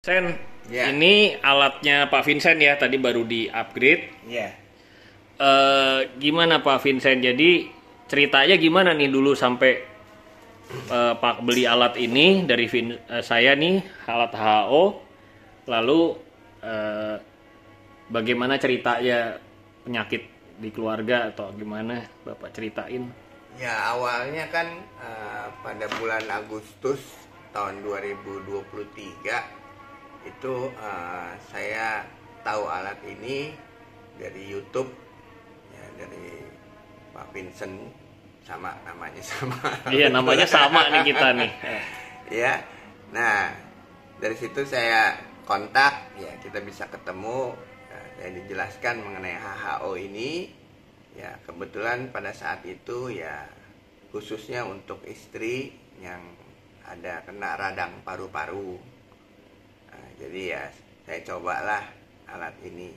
Sen, Ya. ini alatnya Pak Vincent ya, tadi baru di-upgrade. Iya. Gimana Pak Vincent? Jadi ceritanya gimana nih dulu sampai Pak beli alat ini dari saya nih, alat HO. Lalu eh, bagaimana ceritanya penyakit di keluarga atau gimana Bapak ceritain? Ya, awalnya kan pada bulan Agustus tahun 2023 itu saya tahu alat ini dari YouTube, ya, dari Pak Vincent, sama namanya sama. Iya, namanya sama nih kita nih. Ya. Nah, dari situ saya kontak, ya kita bisa ketemu. Saya dijelaskan mengenai HHO ini. Ya, kebetulan pada saat itu ya khususnya untuk istri yang ada kena radang paru-paru. Nah, jadi ya saya cobalah alat ini.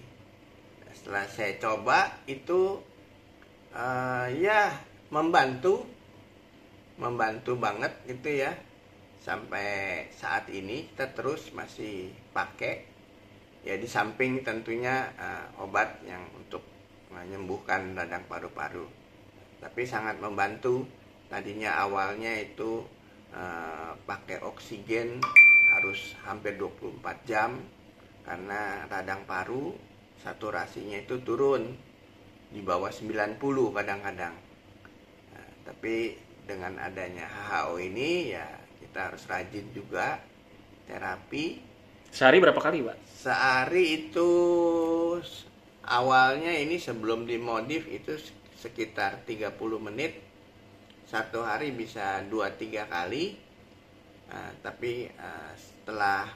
Setelah saya coba itu ya membantu banget gitu ya. Sampai saat ini kita terus masih pakai. Ya, di samping tentunya obat yang untuk menyembuhkan radang paru-paru, tapi sangat membantu. Tadinya awalnya itu pakai oksigen harus hampir 24 jam karena radang paru saturasinya itu turun di bawah 90 kadang-kadang. Nah, tapi dengan adanya HHO ini ya kita harus rajin juga terapi. Sehari berapa kali Pak? Sehari itu awalnya ini sebelum dimodif itu sekitar 30 menit. Satu hari bisa 2-3 kali. Tapi setelah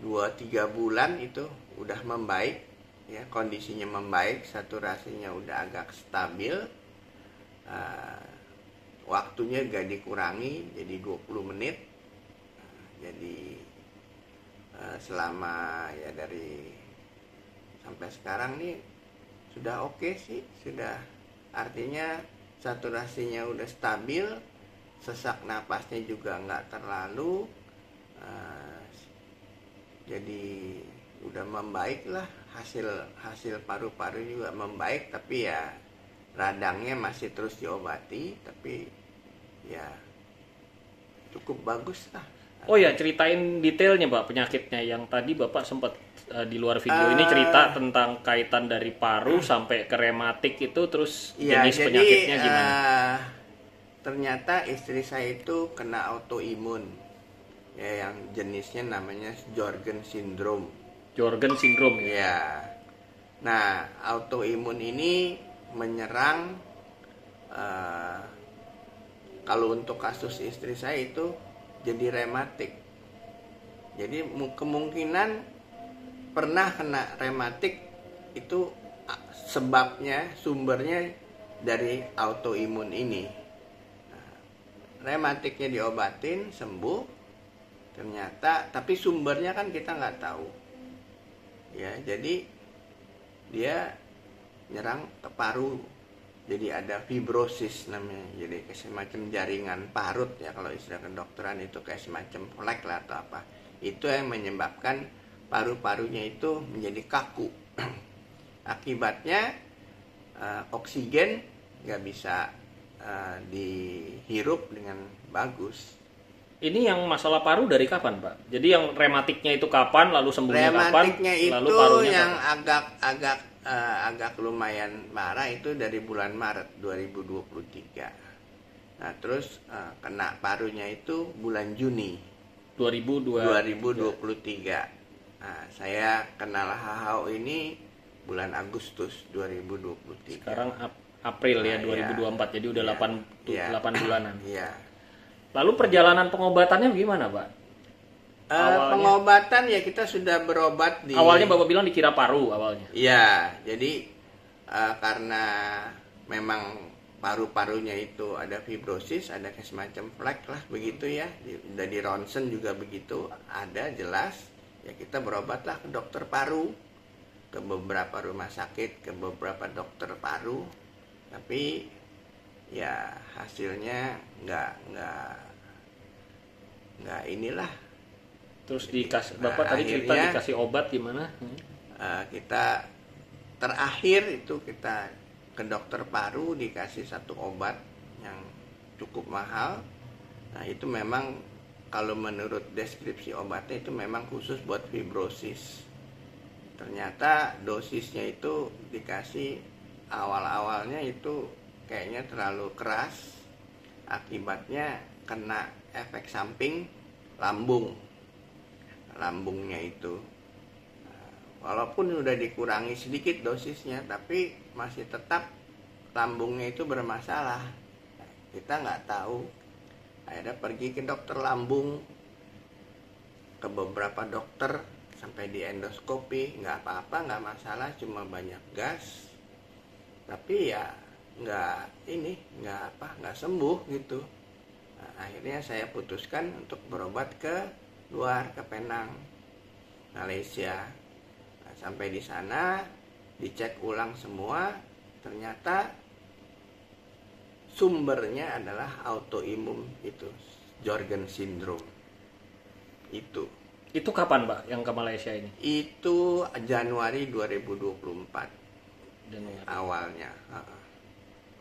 2-3 bulan itu udah membaik, ya, kondisinya membaik, saturasinya udah agak stabil. Waktunya gak dikurangi jadi 20 menit. Jadi selama ya dari sampai sekarang nih sudah oke sih, sudah, artinya saturasinya udah stabil, sesak napasnya juga nggak terlalu, jadi udah membaik lah, hasil paru-paru juga membaik, tapi ya radangnya masih terus diobati, tapi ya cukup bagus lah. Oh ya, ceritain detailnya Pak penyakitnya yang tadi Bapak sempat di luar video ini cerita tentang kaitan dari paru sampai ke rematik itu, terus Ya, jenis jadi penyakitnya gimana? ternyata istri saya itu kena autoimun, ya, yang jenisnya namanya Sjorgen syndrome. Jorgen syndrome ya. Ya. Nah, autoimun ini menyerang, kalau untuk kasus istri saya itu jadi rematik. Jadi kemungkinan pernah kena rematik itu sebabnya, sumbernya dari autoimun ini. Nah, rematiknya diobatin sembuh ternyata, tapi sumbernya kan kita nggak tahu. Ya, jadi dia nyerang ke paru. Jadi ada fibrosis namanya. Jadi kayak semacam jaringan parut, ya, kalau istilah kedokteran itu kayak semacam flek lah atau apa. Itu yang menyebabkan paru-parunya itu menjadi kaku. Akibatnya oksigen nggak bisa dihirup dengan bagus. Ini yang masalah paru dari kapan Pak? Jadi yang rematiknya itu kapan, lalu sembuhnya kapan, Rematiknya lalu itu parunya yang kapan? agak lumayan parah itu dari bulan Maret 2023. Nah, terus kena parunya itu bulan Juni 2023. Nah, saya kenal HHO ini bulan Agustus 2023. Sekarang April ya, Nah, 2024, jadi udah iya, 8 bulanan. Iya. Lalu perjalanan pengobatannya gimana Pak? Awalnya? Pengobatan ya kita sudah berobat di. Awalnya Bapak bilang dikira paru awalnya. Ya, jadi karena memang paru-parunya itu ada fibrosis, ada kayak semacam flek lah begitu ya. Udah di ronsen juga begitu, ada jelas. Ya kita berobatlah ke dokter paru, ke beberapa rumah sakit, ke beberapa dokter paru. Tapi ya hasilnya nggak inilah, Terus Bapak tadi cerita akhirnya, dikasih obat gimana? kita terakhir itu kita ke dokter paru, dikasih satu obat yang cukup mahal. Nah itu memang kalau menurut deskripsi obatnya itu memang khusus buat fibrosis. Ternyata dosisnya itu dikasih awal-awalnya itu kayaknya terlalu keras. Akibatnya kena efek samping lambungnya itu. Walaupun udah dikurangi sedikit dosisnya, tapi masih tetap lambungnya itu bermasalah. Kita nggak tahu. Akhirnya pergi ke dokter lambung, ke beberapa dokter, sampai di endoskopi, nggak apa-apa, nggak masalah, cuma banyak gas. Tapi ya nggak sembuh gitu. Nah, akhirnya saya putuskan untuk berobat ke luar, ke Penang, Malaysia. Nah, sampai di sana dicek ulang semua, ternyata sumbernya adalah autoimun itu, Sjogren syndrome. Itu kapan Pak yang ke Malaysia ini? Itu Januari 2024 Januari. awalnya.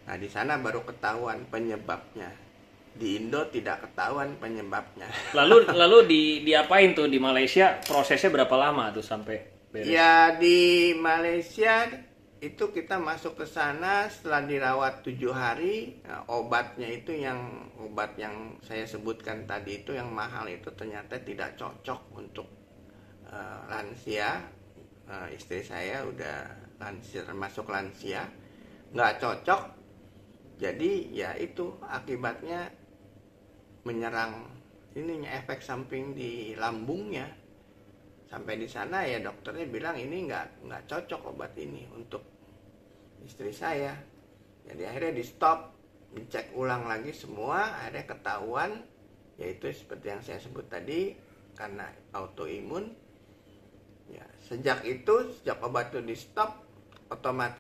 Nah di sana baru ketahuan penyebabnya. Di Indo tidak ketahuan penyebabnya. Lalu diapain tuh di Malaysia? Prosesnya berapa lama tuh sampai beres? Ya di Malaysia itu kita masuk ke sana setelah dirawat 7 hari. Nah, obatnya itu obat yang saya sebutkan tadi itu yang mahal itu ternyata tidak cocok untuk lansia. Istri saya udah lansia, termasuk lansia, nggak cocok. Jadi ya itu akibatnya menyerang efek samping di lambungnya. Sampai di sana ya dokternya bilang ini nggak cocok obat ini untuk istri saya. Jadi akhirnya di stop, dicek ulang lagi semua, akhirnya ketahuan yaitu seperti yang saya sebut tadi karena autoimun. Ya, sejak obat itu di stop, otomatis